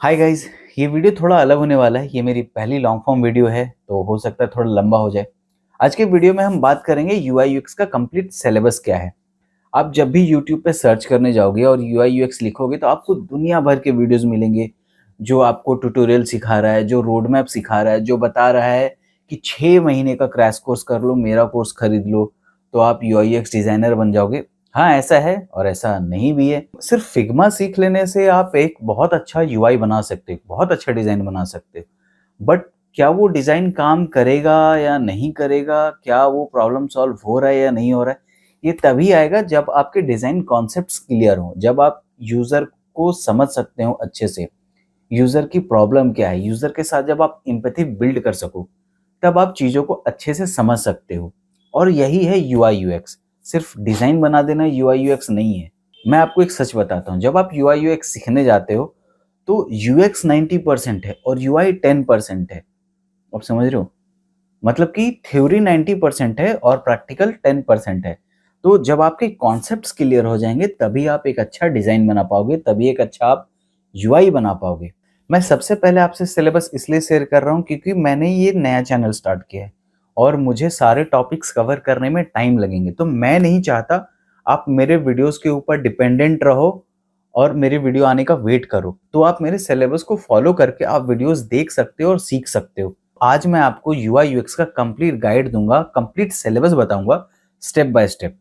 Hi guys, ये video थोड़ा अलग होने वाला है। ये मेरी पहली लॉन्ग फॉर्म वीडियो है, तो हो सकता है थोड़ा लंबा हो जाए। आज के वीडियो में हम बात करेंगे यूआई यूएक्स का कंप्लीट सिलेबस क्या है। आप जब भी यूट्यूब पे सर्च करने जाओगे और यूआई यूएक्स लिखोगे तो आपको दुनिया भर के वीडियोस मिलेंगे, जो आपको ट्यूटोरियल सिखा रहा है, जो रोड मैप सिखा रहा है, जो बता रहा है कि 6 महीने का क्रैश कोर्स कर लो, मेरा कोर्स खरीद लो तो आप यूआई यूएक्स डिजाइनर बन जाओगे। हाँ, ऐसा है और ऐसा नहीं भी है। सिर्फ फिग्मा सीख लेने से आप एक बहुत अच्छा यूआई बना सकते हो, बहुत अच्छा डिजाइन बना सकते हो। बट क्या वो डिजाइन काम करेगा या नहीं करेगा, क्या वो प्रॉब्लम सॉल्व हो रहा है या नहीं हो रहा है, ये तभी आएगा जब आपके डिजाइन कॉन्सेप्ट्स क्लियर हो, जब आप यूजर को समझ सकते हो अच्छे से, यूजर की प्रॉब्लम क्या है, यूजर के साथ जब आप एम्पैथी बिल्ड कर सको, तब आप चीजों को अच्छे से समझ सकते हो। और यही है यूआई यूएक्स। सिर्फ डिजाइन बना देना यूआई यूएक्स नहीं है। मैं आपको एक सच बताता हूँ, जब आप यूआई यूएक्स सीखने जाते हो तो यूएक्स 90% है और यूआई 10% है। आप समझ रहे हो? मतलब कि थ्योरी 90% है और प्रैक्टिकल 10% है। तो जब आपके कॉन्सेप्ट्स क्लियर हो जाएंगे तभी आप एक अच्छा डिजाइन बना पाओगे, तभी एक अच्छा आप यूआई बना पाओगे। मैं सबसे पहले आपसे सिलेबस इसलिए शेयर कर रहा हूँ क्योंकि मैंने ये नया चैनल स्टार्ट किया है और मुझे सारे टॉपिक्स कवर करने में टाइम लगेंगे। तो मैं नहीं चाहता आप मेरे वीडियोस के ऊपर डिपेंडेंट रहो और मेरे वीडियो आने का वेट करो। तो आप मेरे सिलेबस को फॉलो करके आप वीडियोस देख सकते हो और सीख सकते हो। आज मैं आपको यूआई यूएक्स का कंप्लीट गाइड दूंगा, कंप्लीट सिलेबस बताऊंगा step by step.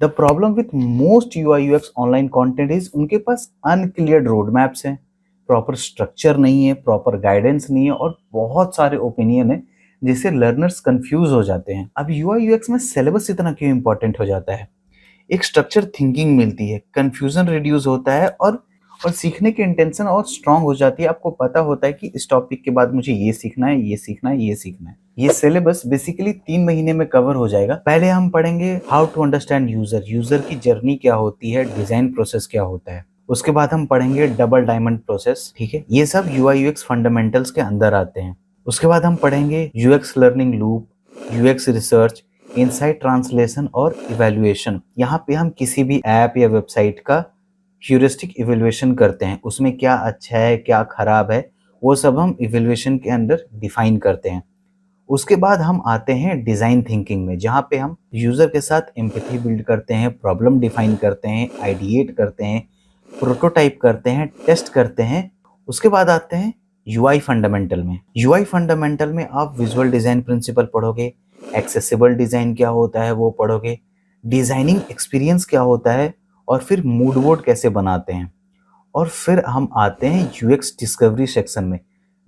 The problem with most UI UX online content is उनके पास अनक्लियर्ड रोड मैप्स हैं, प्रॉपर स्ट्रक्चर नहीं है, प्रॉपर गाइडेंस नहीं है और बहुत सारे ओपिनियन है जिससे लर्नर्स कंफ्यूज हो जाते हैं। अब यूआई यूएक्स में सिलेबस इतना क्यों इंपॉर्टेंट हो जाता है? एक स्ट्रक्चर थिंकिंग मिलती है, कंफ्यूजन रिड्यूस होता है और सीखने की इंटेंशन और स्ट्रांग हो जाती है। आपको पता होता है कि इस टॉपिक के बाद मुझे ये सीखना है, ये सीखना है, ये सीखना है। ये सिलेबस बेसिकली 3 महीने में कवर हो जाएगा। पहले हम पढ़ेंगे how to understand user, user की जर्नी क्या होती है, डिजाइन प्रोसेस क्या होता है। उसके बाद हम पढ़ेंगे डबल डायमंड प्रोसेस। ठीक है, ये सब यूआई यूएक्स फंडामेंटल्स के अंदर आते हैं। उसके बाद हम पढ़ेंगे UX learning loop, UX research, insight translation और इवैल्यूएशन। यहाँ पे हम किसी भी ऐप या वेबसाइट का ह्यूरिस्टिक इवैल्यूएशन करते हैं, उसमें क्या अच्छा है क्या खराब है वो सब हम इवैल्यूएशन के अंदर डिफाइन करते हैं। उसके बाद हम आते हैं डिजाइन थिंकिंग में, जहाँ पे हम यूजर के साथ एम्पैथी बिल्ड करते हैं, प्रॉब्लम डिफाइन करते हैं, आइडिएट करते हैं, प्रोटोटाइप करते हैं, टेस्ट करते हैं। उसके बाद आते हैं यूआई फंडामेंटल में। यूआई फंडामेंटल में आप विजुअल डिजाइन प्रिंसिपल पढ़ोगे, एक्सेसिबल डिजाइन क्या होता है वो पढ़ोगे, डिजाइनिंग एक्सपीरियंस क्या होता है और फिर मूड बोर्ड कैसे बनाते हैं। और फिर हम आते हैं यूएक्स डिस्कवरी सेक्शन में,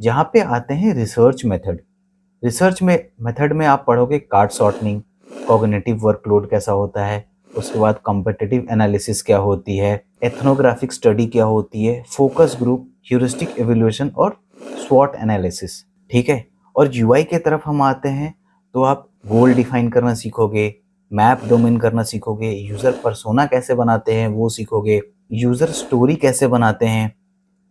जहाँ पे आते हैं रिसर्च मेथड। रिसर्च में मेथड में आप पढ़ोगे कार्ड सॉर्टिंग, कॉग्निटिव वर्कलोड कैसा होता है, उसके बाद कॉम्पिटिटिव एनालिसिस क्या होती है, एथनोग्राफिक स्टडी क्या होती है, फोकस ग्रुप, ह्यूरिस्टिक एवेल्यूएशन और स्वॉट एनालिसिस। ठीक है, और यूआई के तरफ हम आते हैं तो आप गोल डिफाइन करना सीखोगे, मैप डोमेन करना सीखोगे, यूजर पर्सोना कैसे बनाते हैं वो सीखोगे, यूजर स्टोरी कैसे बनाते हैं,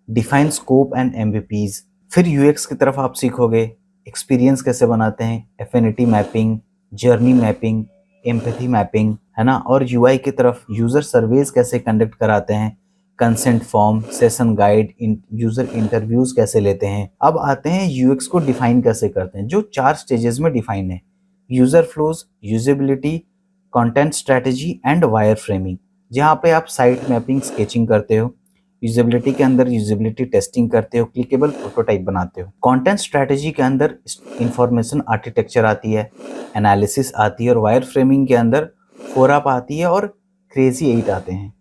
डिफाइन स्कोप एंड एमवीपीज। फिर यूएक्स की तरफ आप सीखोगे एक्सपीरियंस कैसे बनाते हैं, affinity mapping, journey mapping, empathy mapping, है ना। और यूआई की तरफ यूजर सर्वेज कैसे कंडक्ट कराते हैं, consent form, session guide, user interviews कैसे लेते हैं। अब आते हैं यूएक्स को डिफाइन कैसे करते हैं, जो 4 स्टेजेस में डिफाइन है: user flows, usability, content strategy and wire framing. जहाँ पे आप साइट मैपिंग स्केचिंग करते हो, यूजेबिलिटी के अंदर यूजेबिलिटी टेस्टिंग करते हो, क्लिकेबल प्रोटोटाइप बनाते हो। कंटेंट स्ट्रेटेजी के अंदर इंफॉर्मेशन आर्किटेक्चर आती है, एनालिसिस आती है और वायर फ्रेमिंग के अंदर फोरअप आती है और क्रेजी 8 आते हैं।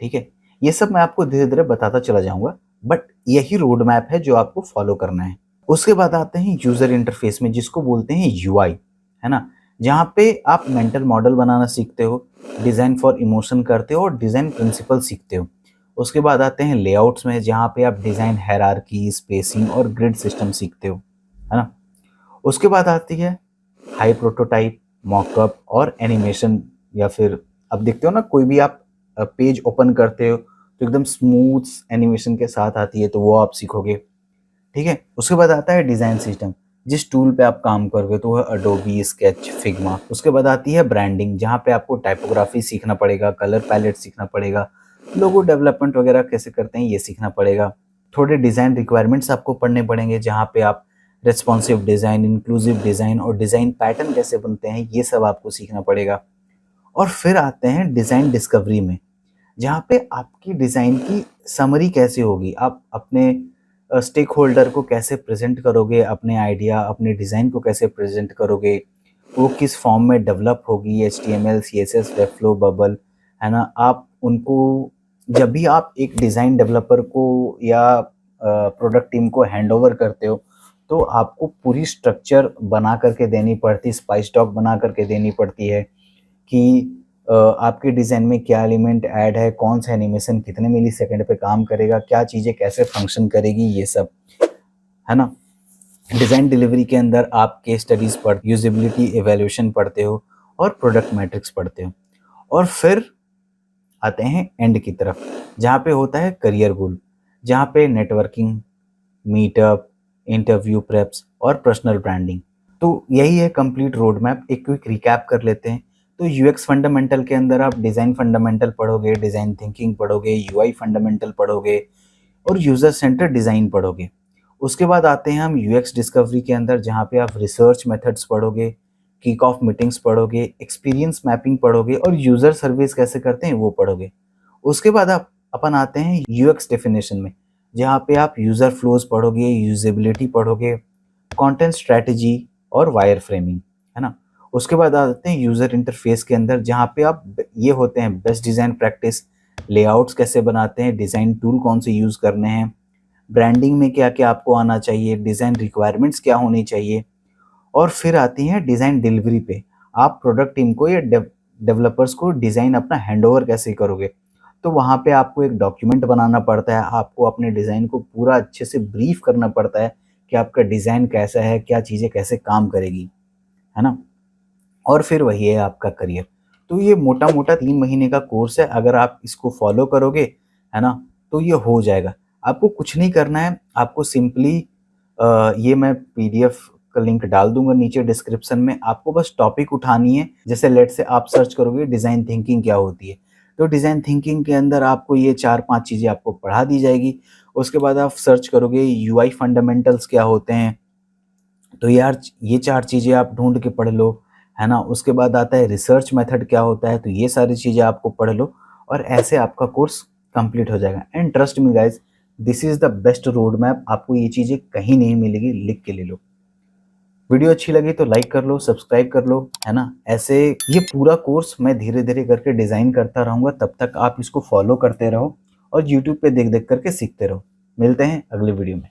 ठीक है, ये सब मैं आपको धीरे धीरे बताता चला जाऊंगा, बट यही रोड मैप है जो आपको फॉलो करना है। उसके बाद आते हैं यूजर इंटरफेस में, जिसको बोलते हैं यूआई, है ना। जहाँ पे आप मेंटल मॉडल बनाना सीखते हो, डिजाइन फॉर इमोशन करते हो और डिजाइन प्रिंसिपल सीखते हो। उसके बाद आते हैं लेआउट्स में, जहाँ पे आप डिजाइन हायरार्की, स्पेसिंग और ग्रिड सिस्टम सीखते हो, है ना। उसके बाद आती है हाई प्रोटोटाइप, मॉकअप और एनिमेशन। या फिर अब देखते हो ना, कोई भी आप पेज ओपन करते हो तो एकदम स्मूथ एनिमेशन के साथ आती है, तो वो आप सीखोगे। ठीक है, उसके बाद आता है डिजाइन सिस्टम, जिस टूल पे आप काम करोगे तो वह अडोबी, स्केच, फिग्मा। उसके बाद आती है ब्रांडिंग, जहाँ पे आपको टाइपोग्राफी सीखना पड़ेगा, कलर पैलेट सीखना पड़ेगा, लोगो डेवलपमेंट वगैरह कैसे करते हैं ये सीखना पड़ेगा। थोड़े डिज़ाइन रिक्वायरमेंट्स आपको पढ़ने पड़ेंगे, जहाँ पे आप रिस्पॉन्सिव डिज़ाइन, इंक्लूसिव डिज़ाइन और डिज़ाइन पैटर्न कैसे बनते हैं ये सब आपको सीखना पड़ेगा। और फिर आते हैं डिज़ाइन डिस्कवरी में, जहाँ पे आपकी डिज़ाइन की समरी कैसे होगी, आप अपने स्टेक होल्डर को कैसे प्रेज़ेंट करोगे, अपने आइडिया, अपने डिज़ाइन को कैसे प्रेज़ेंट करोगे, वो किस फॉर्म में डेवलप होगी, एचटीएमएल, सीएसएस, वेबफ्लो, बबल, है ना? आप उनको जब भी आप एक डिज़ाइन डेवलपर को या प्रोडक्ट टीम को हैंडओवर करते हो, तो आपको पूरी स्ट्रक्चर बना करके देनी पड़ती है, स्पाइस डॉक बना करके देनी पड़ती है कि आपके डिज़ाइन में क्या एलिमेंट ऐड है, कौन सा एनिमेशन कितने मिलीसेकंड पे काम करेगा, क्या चीज़ें कैसे फंक्शन करेगी, ये सब, है ना? डिज़ाइन डिलीवरी के अंदर आप केस स्टडीज़ यूज़ेबिलिटी इवैल्यूएशन पढ़ते हो और प्रोडक्ट मैट्रिक्स पढ़ते हो। और फिर आते हैं एंड की तरफ, जहाँ पे होता है करियर गोल, जहाँ पे नेटवर्किंग, मीटअप, इंटरव्यू प्रेप्स और पर्सनल ब्रांडिंग। तो यही है कंप्लीट रोड मैप। एक क्विक रिकैप कर लेते हैं। तो यूएक्स फंडामेंटल के अंदर आप डिज़ाइन फंडामेंटल पढ़ोगे, डिज़ाइन थिंकिंग पढ़ोगे, यूआई फंडामेंटल पढ़ोगे और यूज़र सेंटर डिज़ाइन पढ़ोगे। उसके बाद आते हैं हम यूएक्स डिस्कवरी के अंदर, जहाँ पे आप रिसर्च मेथड्स पढ़ोगे, किक ऑफ मीटिंग्स पढ़ोगे, एक्सपीरियंस मैपिंग पढ़ोगे और यूज़र सर्विस कैसे करते हैं वो पढ़ोगे। उसके बाद आप अपन आते हैं यूएक्स डेफिनेशन में, जहाँ पे आप यूज़र फ्लोज पढ़ोगे, यूजेबिलिटी पढ़ोगे, कंटेंट स्ट्रेटजी और वायर फ्रेमिंग, है ना? उसके बाद आते हैं यूज़र इंटरफेस के अंदर, जहाँ पे आप ये होते हैं बेस्ट डिज़ाइन प्रैक्टिस, लेआउट्स कैसे बनाते हैं, डिज़ाइन टूल कौन से यूज़ करने हैं, ब्रांडिंग में क्या-क्या आपको आना चाहिए, डिज़ाइन रिक्वायरमेंट्स क्या होनी चाहिए। और फिर आती है डिज़ाइन डिलीवरी पे, आप प्रोडक्ट टीम को या डेवलपर्स को डिज़ाइन अपना हैंडओवर कैसे करोगे। तो वहाँ पे आपको एक डॉक्यूमेंट बनाना पड़ता है, आपको अपने डिज़ाइन को पूरा अच्छे से ब्रीफ करना पड़ता है कि आपका डिज़ाइन कैसा है, क्या चीज़ें कैसे काम करेगी, है ना? और फिर वही है आपका करियर। तो ये मोटा-मोटा 3 महीने का कोर्स है, अगर आप इसको फ़ॉलो करोगे, है ना? तो ये हो जाएगा। आपको कुछ नहीं करना है, आपको सिंपली ये मैं पीडीएफ का लिंक डाल दूँगा नीचे डिस्क्रिप्शन में, आपको बस टॉपिक उठानी है। जैसे लेट्स से आप सर्च करोगे डिज़ाइन थिंकिंग क्या होती है, तो डिज़ाइन थिंकिंग के अंदर आपको ये 4-5 चीज़ें आपको पढ़ा दी जाएगी। उसके बाद आप सर्च करोगे यूआई फंडामेंटल्स क्या होते हैं, तो यार ये 4 चीज़ें आप ढूँढ के पढ़ लो, है ना? उसके बाद आता है रिसर्च मेथड क्या होता है, तो ये सारी चीज़ें आपको पढ़ लो और ऐसे आपका कोर्स कंप्लीट हो जाएगा। And trust me guys, this is the best road map, आपको ये चीज़ें कहीं नहीं मिलेगी, लिख के ले लो। वीडियो अच्छी लगी तो लाइक कर लो, सब्सक्राइब कर लो, है ना? ऐसे ये पूरा कोर्स मैं धीरे-धीरे करके डिज़ाइन करता रहूँगा, तब तक आप इसको फॉलो करते रहो और यूट्यूब पे देख-देख करके सीखते रहो। मिलते हैं अगली वीडियो में।